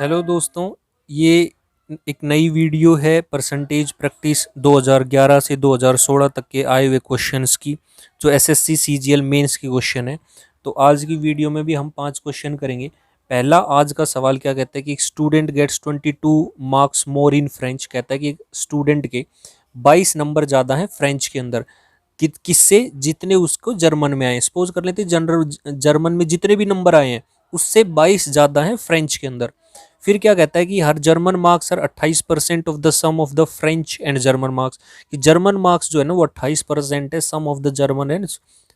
Hello दोस्तों, ये एक नई वीडियो है परसेंटेज प्रैक्टिस 2011 से 2016 तक के आए हुए क्वेश्चंस की, जो एसएससी सीजीएल मेंस की क्वेश्चन है। तो आज की वीडियो में भी हम 5 क्वेश्चन करेंगे। पहला आज का सवाल क्या कहता है कि एक student gets 22 marks more in French. कहता है कि एक स्टूडेंट के 22 नंबर ज़्यादा हैं फ्रेंच के अंदर किससे, जितने उसको जर्मन में आए। सपोज कर लेते हैं जनरल जर्मन में जितने भी नंबर आए हैं उससे 22 ज़्यादा हैं फ्रेंच के अंदर। फिर क्या कहता है कि हर German marks are 28% of the sum of the French and German marks, कि जर्मन मार्क्स जो है ना वो 28% है sum of the German and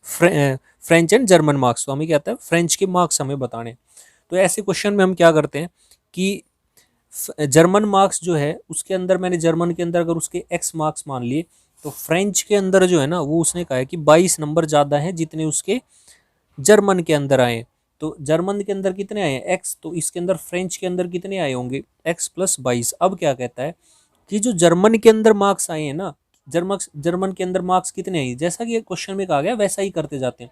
French and German marks. तो हमें कहता है फ्रेंच के मार्क्स हमें बताने। तो ऐसे क्वेश्चन में हम क्या करते हैं कि जर्मन मार्क्स जो है उसके अंदर मैंने जर्मन के अंदर अगर उसके एक्स मार्क्स मान लिए, तो फ्रेंच के अंदर जो है ना वो उसने कहा है कि 22 नंबर ज़्यादा हैं जितने उसके जर्मन के अंदर आए। तो जर्मन के अंदर कितने आए हैं एक्स, तो इसके अंदर फ्रेंच के अंदर कितने आए होंगे एक्स प्लस 22। अब क्या कहता है कि जो जर्मन के अंदर मार्क्स आए हैं ना, जर्मन के अंदर मार्क्स कितने आए, जैसा कि क्वेश्चन में कहा गया वैसा ही करते जाते हैं।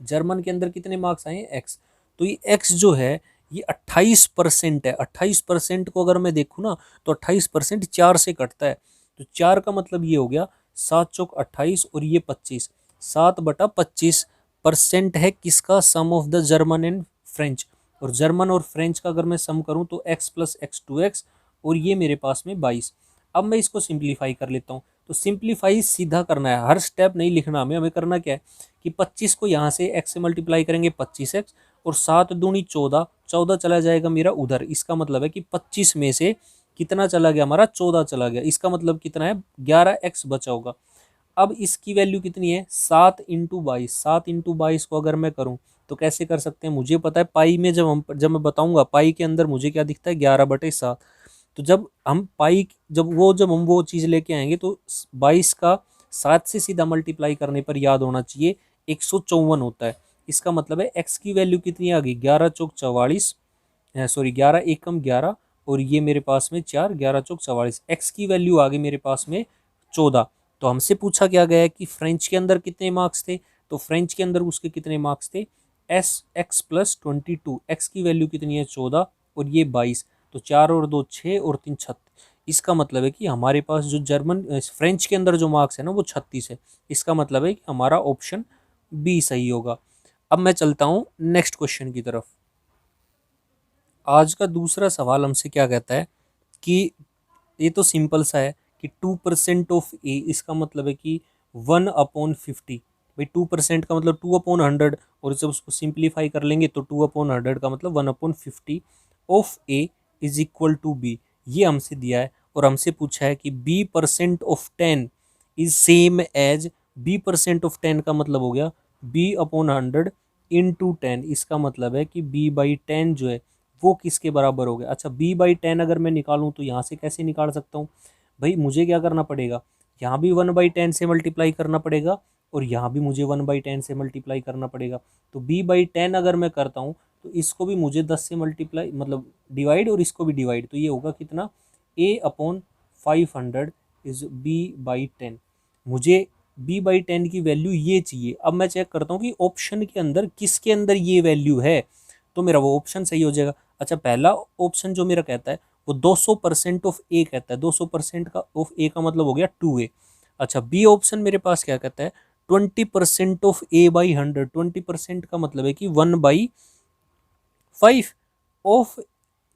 जर्मन के अंदर कितने मार्क्स आए हैं एक्स, तो ये एक्स जो है ये 28% है। 28% को अगर मैं देखूँ ना तो 28% 4 से कटता है। तो 4 का मतलब ये हो गया 7 चौक 28 और ये 25, 7/25% है किसका, sum of the German and French. और जर्मन और फ्रेंच का अगर मैं सम करूं तो x प्लस एक्स 2x और ये मेरे पास में 22। अब मैं इसको सिंप्लीफाई कर लेता हूँ। तो सिंप्लीफाई सीधा करना है, हर स्टेप नहीं लिखना हमें करना क्या है कि 25 को यहाँ से x से मल्टीप्लाई करेंगे 25x, और 7 दूनी 14, 14 चला जाएगा मेरा उधर। इसका मतलब है कि 25 में से कितना चला गया हमारा, 14 चला गया। इसका मतलब कितना है, 11x बचा होगा। अब इसकी वैल्यू कितनी है 7 × 22। 7 × 22 को अगर मैं करूं तो कैसे कर सकते हैं, मुझे पता है पाई में जब मैं बताऊंगा पाई के अंदर मुझे क्या दिखता है 11/7। तो जब हम पाई जब हम वो चीज़ लेके आएंगे तो 22 का 7 से सीधा मल्टीप्लाई करने पर याद होना चाहिए 154 होता है। इसका मतलब है एक्स की वैल्यू कितनी आ गई 11 चौक 44, सॉरी 11 एकम 11 और ये मेरे पास में 4, 11 चौक 44। एक्स की वैल्यू आ गई मेरे पास में 14। तो हमसे पूछा क्या गया है कि फ्रेंच के अंदर कितने मार्क्स थे, तो फ्रेंच के अंदर उसके कितने मार्क्स थे x प्लस 22। एक्स की वैल्यू कितनी है 14 और ये 22। तो 4 और 2 6 और 3 36। इसका मतलब है कि हमारे पास जो फ्रेंच के अंदर जो मार्क्स है ना वो 36 है। इसका मतलब है कि हमारा ऑप्शन बी सही होगा। अब मैं चलता हूँ नेक्स्ट क्वेश्चन की तरफ। आज का दूसरा सवाल हमसे क्या कहता है कि ये तो सिंपल सा है कि 2% ऑफ ए, इसका मतलब है कि 1/50। भाई 2% का मतलब 2/100, और जब उसको सिंप्लीफाई कर लेंगे तो 2/100 का मतलब 1/50 of A is equal to B. ये हमसे दिया है और हमसे पूछा है कि b% of 10 is same as b% of 10 का मतलब हो गया b/100 इंटू 10। इसका मतलब है कि b/10 जो है वो किसके बराबर हो गया। अच्छा b/10 अगर मैं निकालूं तो यहाँ से कैसे निकाल सकता हूँ, भाई मुझे क्या करना पड़ेगा, यहाँ भी 1/10 से मल्टीप्लाई करना पड़ेगा और यहाँ भी मुझे 1/10 से मल्टीप्लाई करना पड़ेगा। तो b/10 अगर मैं करता हूँ तो इसको भी मुझे 10 से मल्टीप्लाई मतलब डिवाइड, और इसको भी डिवाइड। तो ये होगा कितना a/500 इज b/10। मुझे b/10 की वैल्यू ये चाहिए। अब मैं चेक करता हूँ कि ऑप्शन के अंदर किसके अंदर ये वैल्यू है, तो मेरा वो ऑप्शन सही हो जाएगा। अच्छा पहला ऑप्शन जो मेरा कहता है वो 200% ऑफ ए कहता है। 200% का ऑफ ए का मतलब हो गया 2a। अच्छा बी ऑप्शन मेरे पास क्या कहता है 20% ऑफ a/100। 20% का मतलब है कि 1/5 ऑफ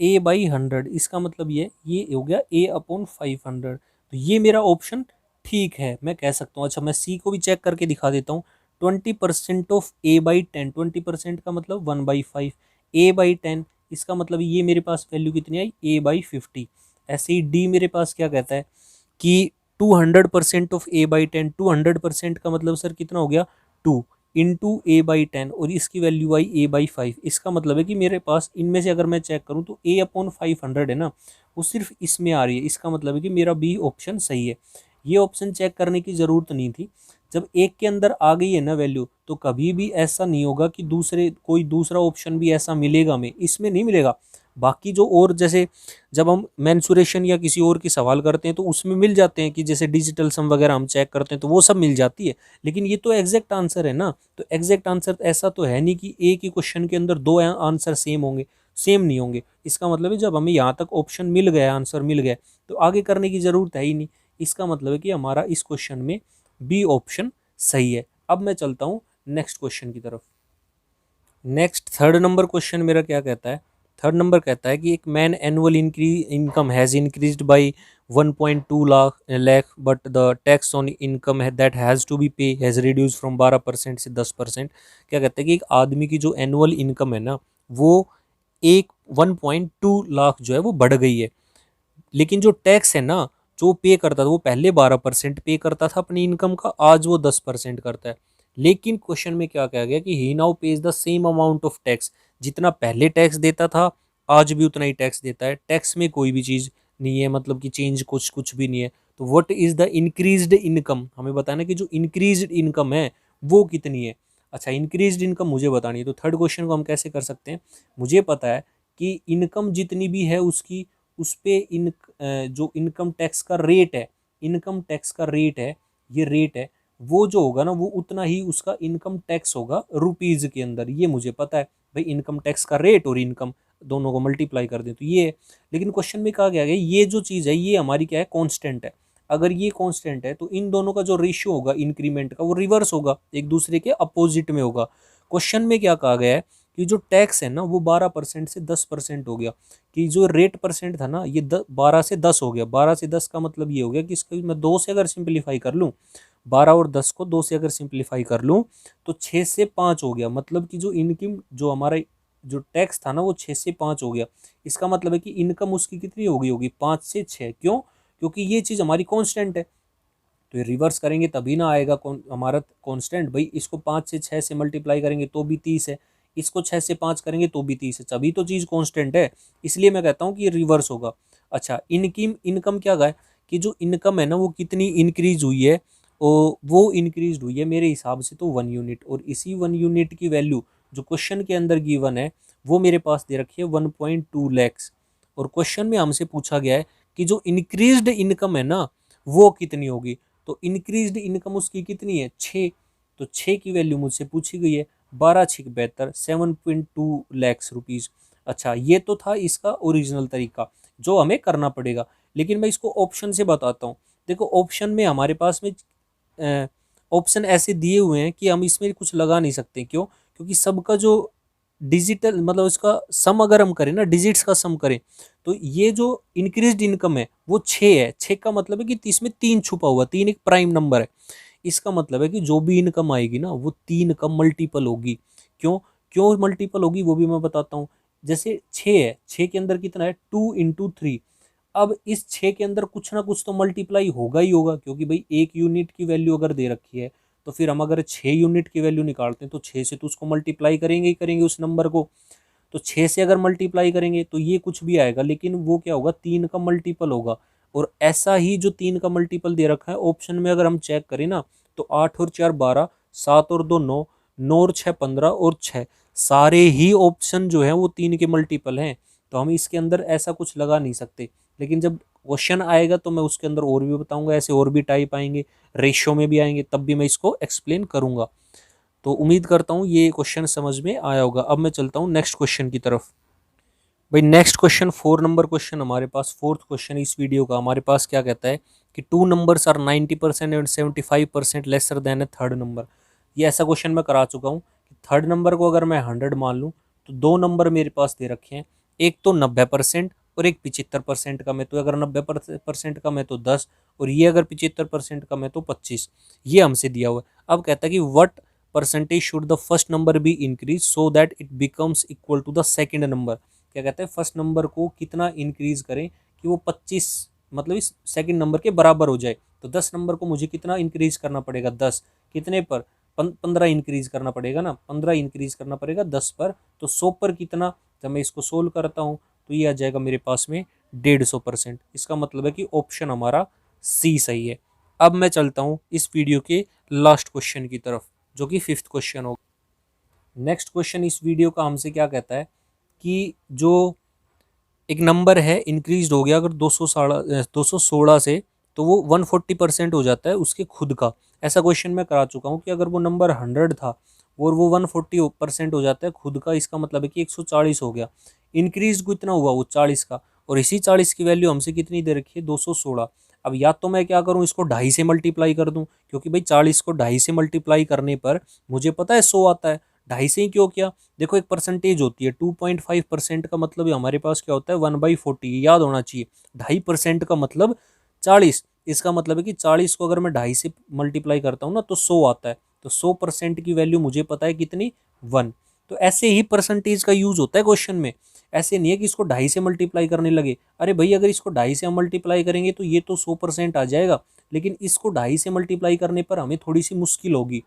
a/100। इसका मतलब ये हो गया a/500। तो ये मेरा ऑप्शन ठीक है, मैं कह सकता हूँ। अच्छा मैं सी को भी चेक करके दिखा देता हूँ। 20% ऑफ a/10, 20% का मतलब 1/5 a/10। इसका मतलब ये मेरे पास वैल्यू कितनी आई a/50। ऐसे ही डी मेरे पास क्या कहता है कि 200% ऑफ a/10। 200% का मतलब सर कितना हो गया 2 इंटू a/10 और इसकी वैल्यू आई a/5। इसका मतलब है कि मेरे पास इनमें से अगर मैं चेक करूं तो a/500 है ना वो सिर्फ इसमें आ रही है। इसका मतलब है कि मेरा बी ऑप्शन सही है। ये ऑप्शन चेक करने की ज़रूरत नहीं थी। जब एक के अंदर आ गई है ना वैल्यू तो कभी भी ऐसा नहीं होगा कि कोई दूसरा ऑप्शन भी ऐसा मिलेगा, हमें इसमें नहीं मिलेगा। बाकी जो और जैसे जब हम मेंसुरेशन या किसी और की सवाल करते हैं तो उसमें मिल जाते हैं कि जैसे डिजिटल सम वगैरह हम चेक करते हैं तो वो सब मिल जाती है। लेकिन ये तो एग्जैक्ट आंसर है ना, तो एग्जैक्ट आंसर ऐसा तो है नहीं कि एक ही क्वेश्चन के अंदर दो आंसर सेम होंगे। सेम नहीं होंगे। इसका मतलब है जब हमें यहाँ तक ऑप्शन मिल गया, आंसर मिल गया, तो आगे करने की ज़रूरत है ही नहीं। इसका मतलब है कि हमारा इस क्वेश्चन में बी ऑप्शन सही है। अब मैं चलता हूँ नेक्स्ट क्वेश्चन की तरफ। नेक्स्ट थर्ड नंबर क्वेश्चन मेरा क्या कहता है? थर्ड नंबर कहता है कि एक man annual income has increased by 1.2 lakh but the tax on income है दैट हैज़ टू बी पे हैज़ रिड्यूस फ्रॉम 12% से 10%। क्या कहता है कि एक आदमी की जो एनुअल इनकम है ना, वो एक 1.2 लाख जो है वो बढ़ गई है, लेकिन जो टैक्स है ना जो पे करता था वो पहले 12% पे करता था अपनी इनकम का, आज वो 10% करता है। लेकिन क्वेश्चन में क्या कहा गया कि he now pays the same amount of tax, जितना पहले टैक्स देता था आज भी उतना ही टैक्स देता है। टैक्स में कोई भी चीज़ नहीं है, मतलब कि चेंज कुछ कुछ भी नहीं है। तो what is the increased income, हमें बताना कि जो इंक्रीज्ड इनकम है वो कितनी है। अच्छा, इंक्रीज्ड इनकम मुझे बतानी है, तो थर्ड क्वेश्चन को हम कैसे कर सकते हैं? मुझे पता है कि इनकम जितनी भी है उसकी उस पे जो इनकम टैक्स का रेट है, इनकम टैक्स का रेट है, ये रेट है, वो जो होगा ना वो उतना ही उसका इनकम टैक्स होगा रुपीज़ के अंदर। ये मुझे पता है भाई, इनकम टैक्स का रेट और इनकम दोनों को मल्टीप्लाई कर दें तो ये है। लेकिन क्वेश्चन में कहा गया है ये जो चीज़ है ये हमारी क्या है, कांस्टेंट है। अगर ये कांस्टेंट है तो इन दोनों का जो रेशियो होगा इंक्रीमेंट का वो रिवर्स होगा, एक दूसरे के अपोजिट में होगा। क्वेश्चन में क्या कहा गया है कि जो टैक्स है ना वो 12% से 10% हो गया, कि जो रेट परसेंट था ना ये 12 से 10 हो गया। 12 से 10 का मतलब ये हो गया कि इसको मैं 2 से अगर सिंप्लीफाई कर लूँ, 12 और 10 को 2 से अगर सिंप्लीफाई कर लूँ तो 6 से 5 हो गया। मतलब कि जो इनकम जो हमारा जो टैक्स था ना वो 6 से 5 हो गया। इसका मतलब है कि इनकम उसकी कितनी हो गई होगी, 5 से 6। क्यों? क्योंकि ये चीज़ हमारी कांस्टेंट है। तो ये रिवर्स करेंगे तभी ना आएगा हमारा कांस्टेंट। भाई इसको 5 से 6 से मल्टीप्लाई करेंगे तो भी 30 है, इसको 6 से 5 करेंगे तो भी 30 है, तभी तो चीज़ कांस्टेंट है। इसलिए मैं कहता हूँ कि ये रिवर्स होगा। अच्छा, इनकम क्या है कि जो इनकम है ना वो कितनी इंक्रीज हुई है, वो इंक्रीज हुई है मेरे हिसाब से तो 1 यूनिट। और इसी 1 यूनिट की वैल्यू जो क्वेश्चन के अंदर गिवन है वो मेरे पास दे रखी है 1.2 लैक्स। और क्वेश्चन में हमसे पूछा गया है कि जो इंक्रीज्ड इनकम है ना वो कितनी होगी। तो इंक्रीज्ड इनकम उसकी कितनी है, 6। तो 6 की वैल्यू मुझसे पूछी गई है, 12 6 72, 7.2 लैक्स रुपीज़। अच्छा, ये तो था इसका ओरिजिनल तरीका जो हमें करना पड़ेगा। लेकिन मैं इसको ऑप्शन से बताता हूँ। देखो ऑप्शन में हमारे पास में ऑप्शन ऐसे दिए हुए हैं कि हम इसमें कुछ लगा नहीं सकते। क्यों? क्योंकि सबका जो डिजिटल मतलब इसका सम अगर हम करें ना, डिजिट्स का सम करें, तो ये जो इंक्रीज्ड इनकम है वो 6 है। 6 का मतलब है कि इसमें 3 छुपा हुआ, 3 एक प्राइम नंबर है। इसका मतलब है कि जो भी इनकम आएगी ना वो 3 का मल्टीपल होगी। क्यों क्यों मल्टीपल होगी वो भी मैं बताता हूँ। जैसे 6 है, 6 के अंदर कितना है, 2 × 3। अब इस 6 के अंदर कुछ ना कुछ तो मल्टीप्लाई होगा ही होगा, क्योंकि भाई 1 यूनिट की वैल्यू अगर दे रखी है तो फिर हम अगर 6 यूनिट की वैल्यू निकालते हैं तो 6 से तो उसको मल्टीप्लाई करेंगे ही करेंगे उस नंबर को। तो 6 से अगर मल्टीप्लाई करेंगे तो ये कुछ भी आएगा, लेकिन वो क्या होगा, 3 का मल्टीपल होगा। और ऐसा ही जो 3 का मल्टीपल दे रखा है ऑप्शन में अगर हम चेक करें ना, तो 8 और 4 12, 7 और 2 9, 9 और 6 15 और 6 सारे ही ऑप्शन जो है वो 3 के मल्टीपल हैं। तो हम इसके अंदर ऐसा कुछ लगा नहीं सकते। लेकिन जब क्वेश्चन आएगा तो मैं उसके अंदर और भी बताऊंगा, ऐसे और भी टाइप आएंगे, रेशियो में भी आएंगे, तब भी मैं इसको एक्सप्लेन करूंगा। तो उम्मीद करता हूँ ये क्वेश्चन समझ में आया होगा। अब मैं चलता हूँ नेक्स्ट क्वेश्चन की तरफ। भाई नेक्स्ट क्वेश्चन 4 नंबर क्वेश्चन हमारे पास, फोर्थ क्वेश्चन इस वीडियो का हमारे पास क्या कहता है कि 2 numbers are 90% and 75% lesser than a third number. ये ऐसा क्वेश्चन मैं करा चुका हूँ कि थर्ड नंबर को अगर मैं 100 मान लूँ तो 2 नंबर मेरे पास दे रखे हैं, एक तो 90% और एक 75% कम है। तो अगर 90% कम है तो 10, और ये अगर 75% कम है तो 25। ये हमसे दिया हुआ है। अब कहता है कि what percentage should the first number be increase so that it becomes equal to the second number. क्या कहते हैं, फर्स्ट नंबर को कितना इंक्रीज करें कि वो 25 मतलब इस सेकंड नंबर के बराबर हो जाए। तो 10 नंबर को मुझे कितना इंक्रीज करना पड़ेगा, 10 कितने पर, 15 इंक्रीज करना पड़ेगा ना, 15 इंक्रीज करना पड़ेगा 10 पर। तो 100 पर कितना, जब मैं इसको सोल्व करता हूँ तो ये आ जाएगा मेरे पास में 150%। इसका मतलब है कि ऑप्शन हमारा सी सही है। अब मैं चलता हूँ इस वीडियो के लास्ट क्वेश्चन की तरफ जो कि 5th क्वेश्चन होगा। नेक्स्ट क्वेश्चन इस वीडियो का हमसे क्या कहता है कि जो एक नंबर है इंक्रीज हो गया अगर 216 से, तो वो 140% हो जाता है उसके खुद का। ऐसा क्वेश्चन मैं करा चुका हूँ कि अगर वो नंबर 100 था और वो 140% हो जाता है खुद का, इसका मतलब है कि 140 हो गया। इंक्रीज कितना हुआ, वो 40 का, और इसी 40 की वैल्यू हमसे कितनी दे रखी है, 216। अब या तो मैं क्या करूं, इसको 2.5 से मल्टीप्लाई कर दूं, क्योंकि भाई 40 को 2.5 से मल्टीप्लाई करने पर मुझे पता है 100 आता है। 2.5 से ही क्यों किया, देखो एक परसेंटेज होती है 2.5% का मतलब हमारे पास क्या होता है 1/40, याद होना चाहिए। 2.5% का मतलब 40, इसका मतलब है कि 40 को अगर मैं 2.5 से मल्टीप्लाई करता हूँ ना तो 100 आता है। तो 100% की वैल्यू मुझे पता है कितनी, 1। तो ऐसे ही परसेंटेज का यूज होता है क्वेश्चन में। ऐसे नहीं है कि इसको 2.5 से मल्टीप्लाई करने लगे, अरे भाई अगर इसको 2.5 से हम मल्टीप्लाई करेंगे तो ये तो 100% आ जाएगा, लेकिन इसको 2.5 से मल्टीप्लाई करने पर हमें थोड़ी सी मुश्किल होगी।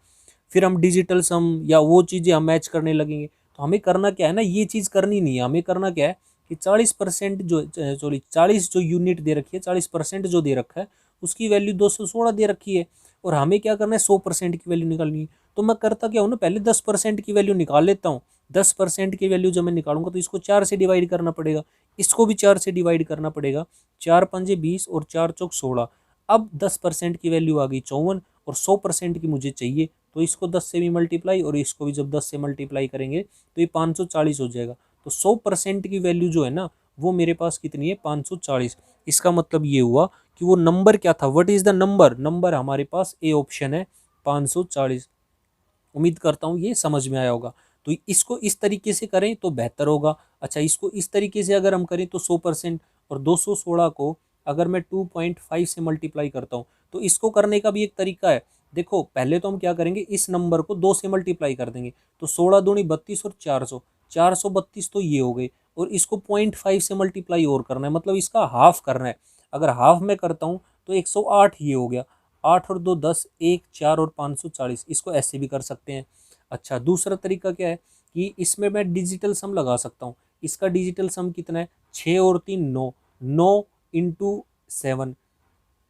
फिर हम डिजिटल सम या वो चीज़ें हम मैच करने लगेंगे। तो हमें करना क्या है ना, ये चीज़ करनी नहीं है। हमें करना क्या है कि 40% जो, सॉरी 40 जो यूनिट दे रखी है, 40% जो दे रखा है उसकी वैल्यू 216 दे रखी है, और हमें क्या करना है 100% की वैल्यू निकालनी है। तो मैं करता क्या हूँ ना, पहले 10% की वैल्यू निकाल लेता हूँ। 10% की वैल्यू जब मैं निकालूंगा तो इसको 4 से डिवाइड करना पड़ेगा, इसको भी 4 से डिवाइड करना पड़ेगा। 4 पंजे 20 और 4 चौक 16। अब 10% की वैल्यू आ गई 54, और 100% की मुझे चाहिए, तो इसको 10 से भी मल्टीप्लाई और इसको भी जब 10 से मल्टीप्लाई करेंगे तो ये 540 हो जाएगा। तो 100% की वैल्यू जो है ना वो मेरे पास कितनी है, 540। इसका मतलब ये हुआ कि वो नंबर क्या था, what is the number, number हमारे पास ए ऑप्शन है 540। उम्मीद करता हूँ ये समझ में आया होगा। तो इसको इस तरीके से करें तो बेहतर होगा। अच्छा, इसको इस तरीके से अगर हम करें तो 100%, और 216 को अगर मैं 2.5 से मल्टीप्लाई करता हूँ तो इसको करने का भी एक तरीका है। देखो पहले तो हम क्या करेंगे, इस नंबर को 2 से मल्टीप्लाई कर देंगे, तो 16 दूनी 32 और 400, 432 तो ये हो गए, और इसको 0.5 से मल्टीप्लाई और करना है, मतलब इसका हाफ करना है। अगर हाफ में करता हूँ तो 108 ये हो गया, 8 और 2 10, 1 4 और 540, इसको ऐसे भी कर सकते हैं। अच्छा, दूसरा तरीका क्या है कि इसमें मैं डिजिटल सम लगा सकता हूँ। इसका डिजिटल सम कितना है, 6 और 3 9, 9 इंटू 7,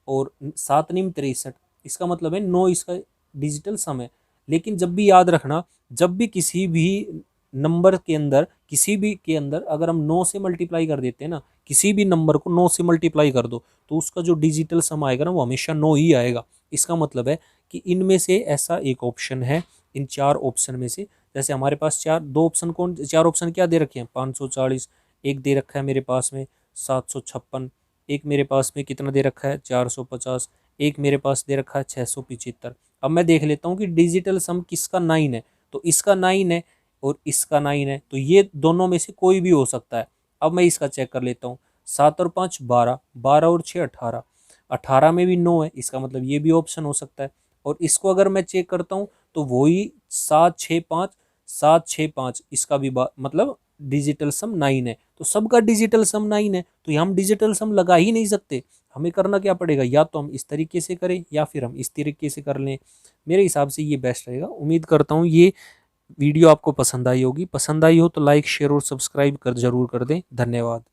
और 7 नीम 63, इसका मतलब है 9 इसका डिजिटल सम है। लेकिन जब भी याद रखना, जब भी किसी भी नंबर के अंदर, किसी भी के अंदर अगर हम 9 से मल्टीप्लाई कर देते हैं ना, किसी भी नंबर को 9 से मल्टीप्लाई कर दो तो उसका जो डिजिटल सम आएगा ना वो हमेशा 9 ही आएगा। इसका मतलब है कि इनमें से ऐसा एक ऑप्शन है, इन 4 ऑप्शन में से, जैसे हमारे पास 4 2 ऑप्शन, कौन 4 ऑप्शन क्या दे रखे हैं, 540, एक दे रखा है मेरे पास में 756, एक मेरे पास में कितना दे रखा है 450, एक मेरे पास दे रखा है 675। अब मैं देख लेता हूँ कि डिजिटल सम किसका 9 है, तो इसका 9 है और इसका 9 है, तो ये दोनों में से कोई भी हो सकता है। अब मैं इसका चेक कर लेता हूँ, 7 और 5 12, 12 और 6 18, 18 में भी 9 है, इसका मतलब ये भी ऑप्शन हो सकता है। और इसको अगर मैं चेक करता हूँ तो वही 765, 765, इसका भी मतलब डिजिटल सम 9 है, तो सबका डिजिटल सम 9 है, तो ये हम डिजिटल सम लगा ही नहीं सकते। हमें करना क्या पड़ेगा, या तो हम इस तरीके से करें या फिर हम इस तरीके से कर लें। मेरे हिसाब से ये बेस्ट रहेगा। उम्मीद करता हूँ ये वीडियो आपको पसंद आई होगी। पसंद आई हो तो लाइक शेयर और सब्सक्राइब कर जरूर कर दें। धन्यवाद।